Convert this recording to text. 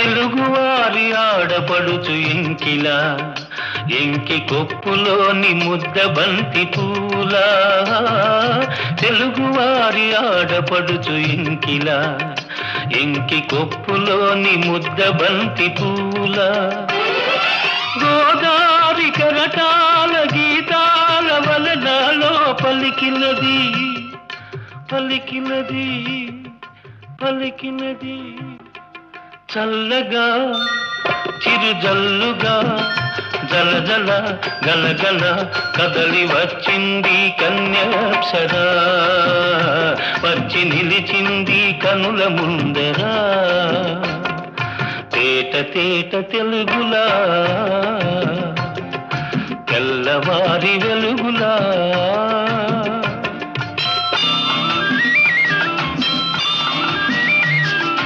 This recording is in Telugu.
తెలుగువారి ఆడపడుచు ఎంకిలా ఎంకి కొప్పులోని ముద్ద బంతి పూలా తెలుగువారి ఆడపడుచు ఎంకిలా ఎంకి కొప్పులోని ముద్ద బంతి పూలా గోదారి కరటాల గీతాల వలనాలో పలికినది పలికినది పలికినది చల్లగా చిరుజల్లుగా జలజల గలగల కదలి వచ్చింది కన్యాప్సరా వచ్చి నిలిచింది కనుల ముందరా తేట తేట తెలుగులా తెల్లవారి వెలుగులా